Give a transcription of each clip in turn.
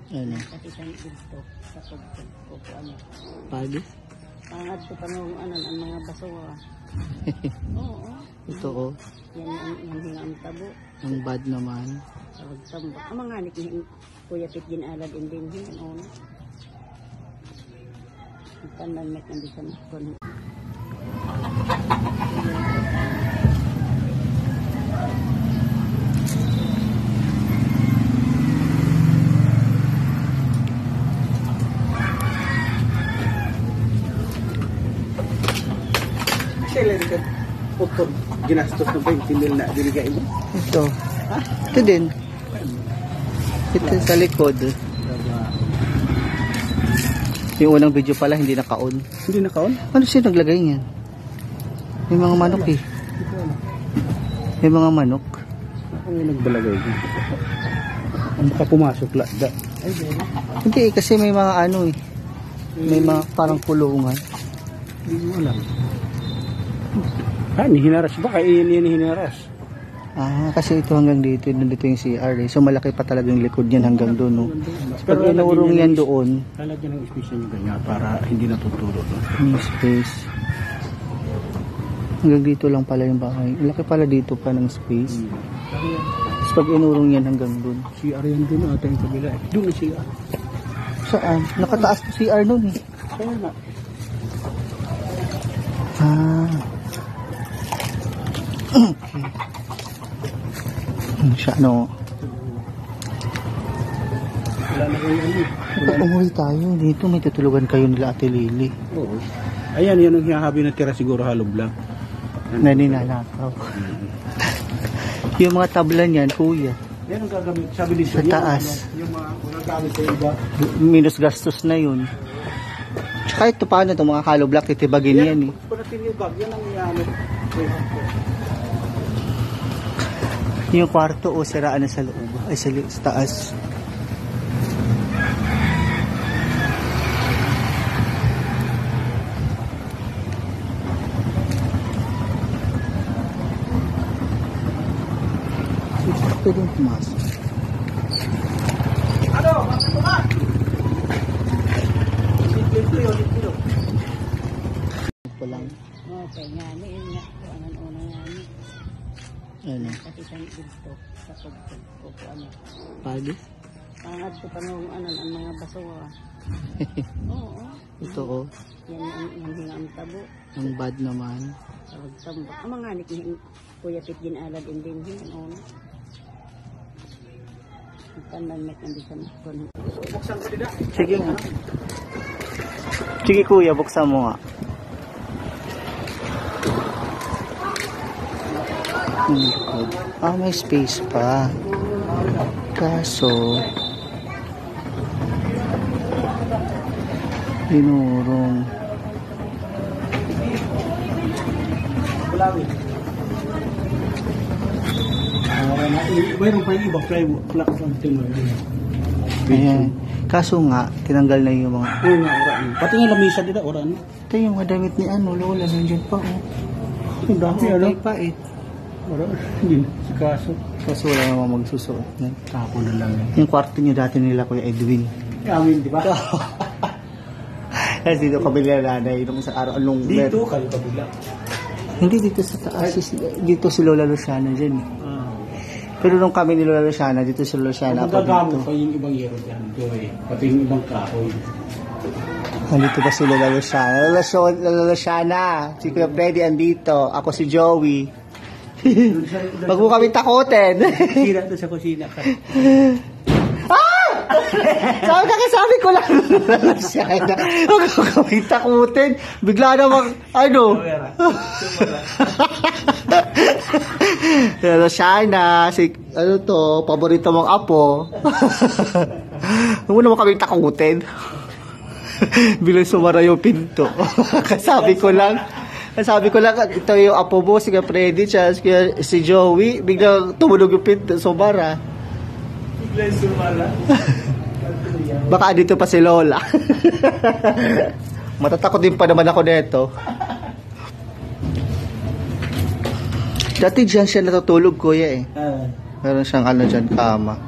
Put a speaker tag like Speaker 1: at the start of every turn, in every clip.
Speaker 1: Ano?
Speaker 2: Kasi sa dito, sa pagkod ko ano.
Speaker 1: Pagi?
Speaker 2: Pangad ko pa nung ano, ang mga basura. Oo.
Speaker 1: Ito oh.
Speaker 2: Yan ang tabo.
Speaker 1: Ang bad naman.
Speaker 2: Tawag tambak. Ang mga anik ni Kuya Pit ginalad din yan. Oo. Ang tanan met nandito sa nakon.
Speaker 3: Kailan ka pupod ginastos ng 20 mil na binigay mo?
Speaker 1: Ito. Ito din. Ito sa likod. Yung unang video pala hindi naka-on.
Speaker 3: Hindi naka-on?
Speaker 1: Ano siya naglagay niyan? May mga manok eh. May mga manok.
Speaker 3: Ako yung nagbalagay ko. Ang baka pumasok lada.
Speaker 1: Hindi eh, kasi may mga ano eh. May mga parang kulungan.
Speaker 3: Hindi mo alam. Hinaras. Baka iyan hinaras.
Speaker 1: Ah, kasi ito hanggang dito. Nandito yung CR eh. So malaki pa talaga yung likod niyan hanggang doon. No? Pag inurong yan doon.
Speaker 3: Lalagyan ng space niya ganyan para hindi natuturo. No?
Speaker 1: Yung space. Hanggang dito lang pala yung bahay. Malaki pala dito pa ng space. Tapos pag inurong yan hanggang doon.
Speaker 3: CR yan doon ata yung kabila. Doon na CR.
Speaker 1: Saan? Nakataas po CR noon eh.
Speaker 3: Kaya nga.
Speaker 1: Ah. Okay. Siya no.
Speaker 3: Wala na kayo ano.
Speaker 1: Kapag umuwi tayo, dito may tutulugan kayo nila Ate Lily.
Speaker 3: Oo. Ayan, yan ang hinahabi na tira siguro hollow block.
Speaker 1: Naninanakaw. Yung mga tabla niyan, kuya.
Speaker 3: Yan ang gagamit. Sabi dito.
Speaker 1: Sa taas.
Speaker 3: Yung mga gagamit sa iba.
Speaker 1: Minus gastos na yun. Tsaka ito paano itong mga hollow block, titibagin yan eh.
Speaker 3: Kung natinibag, yan ang iyanod.
Speaker 1: Yung kwarto o siraan na sa loob. Ay sa taas. Pwede yung pumasok.
Speaker 3: Ano? Masok ka!
Speaker 1: Ito lang.
Speaker 2: Okay, nga. May nga. Kung anong una nga.
Speaker 1: Ano?
Speaker 2: Kasi sa dito, sa pagkod ko ano.
Speaker 1: Pagi?
Speaker 2: Pangad ko pa nung ano, ang mga basura. Oo.
Speaker 1: Ito oh.
Speaker 2: Yan ang tabo.
Speaker 1: Ang bad naman.
Speaker 2: Tawag tambak. Ang mga anik ni Kuya Pit ginalad din yan. Oo. Ang tanan met nandito sa nakon.
Speaker 3: Buksan ko dito.
Speaker 1: Sige nga. Sige kuya, buksan mo nga. Ah, may space pa. Kaso inurong.
Speaker 3: Mayroon pa yung iba plak something.
Speaker 1: Ayan. Kaso nga, tinanggal na yung mga...
Speaker 3: Oo nga, oran. Pati nga lamisa dito, oran.
Speaker 1: Ito yung mga damit ni ano, Lola, nandiyan pa oh.
Speaker 3: Ang dami, ano?
Speaker 1: Okay pa eh.
Speaker 3: Oran, hindi na. Si kaso.
Speaker 1: Kaso wala namang magsusuot.
Speaker 3: Tapo na lang.
Speaker 1: Yung kwarto niyo dati nila Kuya Edwin.
Speaker 3: Amin, di ba?
Speaker 1: Kasi dito kabila na nanay nung isang araw.
Speaker 3: Dito, kayo kabila.
Speaker 1: Hindi dito sa taas. Dito si Lola Luciana dyan. Pero nung kami ni Lola Luciana, dito si Lola Luciana.
Speaker 3: Ang gagamit pa yung ibang yero dyan. Doy. Pati yung ibang kahoy.
Speaker 1: Nandito pa si Lola Luciana. Lola Luciana. Si Kuya Freddy andito. Ako si Joey. Wag mo kami takutin.
Speaker 3: Sira doon sa kusina ka.
Speaker 1: Sabi ko lang. Luciana. Wag mo kami takutin. Bigla namang, ano? Luciana, si, ano to, paborito mong apo. Huwag mo naman kami takutin. Bilang sumara yung pinto. Sabi ko lang, ito yung apo mo, si Freddy, si Joey, biglang tumunog yung pinto, sumara.
Speaker 3: Biglang sumara.
Speaker 1: Baka dito pa si Lola. Matatakot din pa naman ako nito. Dati dyan siya natutulog, kuya eh. Meron siyang ano dyan, kama.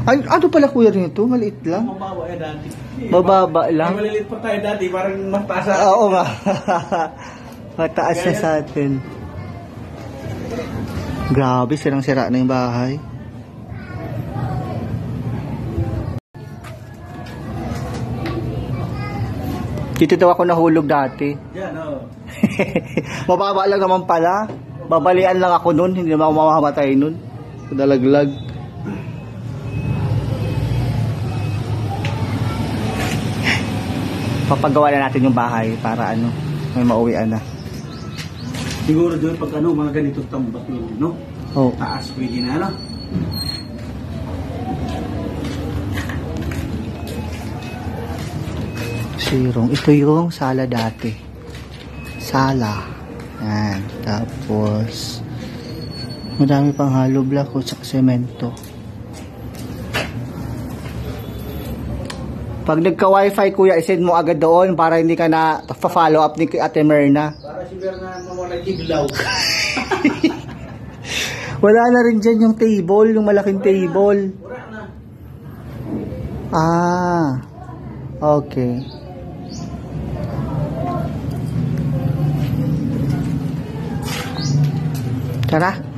Speaker 1: Ano pala kuya rin ito? Maliit lang?
Speaker 4: Mababa yan dati.
Speaker 1: Mababa lang?
Speaker 4: Malilit pa tayo dati, parang mas taas sa
Speaker 1: Oo nga. Mataas na sa atin. Grabe, sirang-sira na yung bahay. Dito daw ako nahulog dati.
Speaker 4: Yan, oo.
Speaker 1: Mababa lang naman pala. Babalian lang ako nun. Hindi naman ako mamamatay nun. Dalaglag. Papagawa na natin yung bahay para ano, may mauwian na.
Speaker 4: Siguro doon pag ano, mga ganito tambak yun, no?
Speaker 1: Oh.
Speaker 4: Taas, pwede na, ano?
Speaker 1: Sirong. Ito yung sala dati. Sala. Yan. Tapos, madami pang hollow block o tsaka semento. Pag nagka-wifi kuya, isend mo agad doon para hindi ka na pa-follow up ni Ate Merna.
Speaker 4: Para si Berna mawala tiglaw.
Speaker 1: Wala na rin dyan yung table, yung malaking table.
Speaker 4: Wala na.
Speaker 1: Ah, okay. Tara.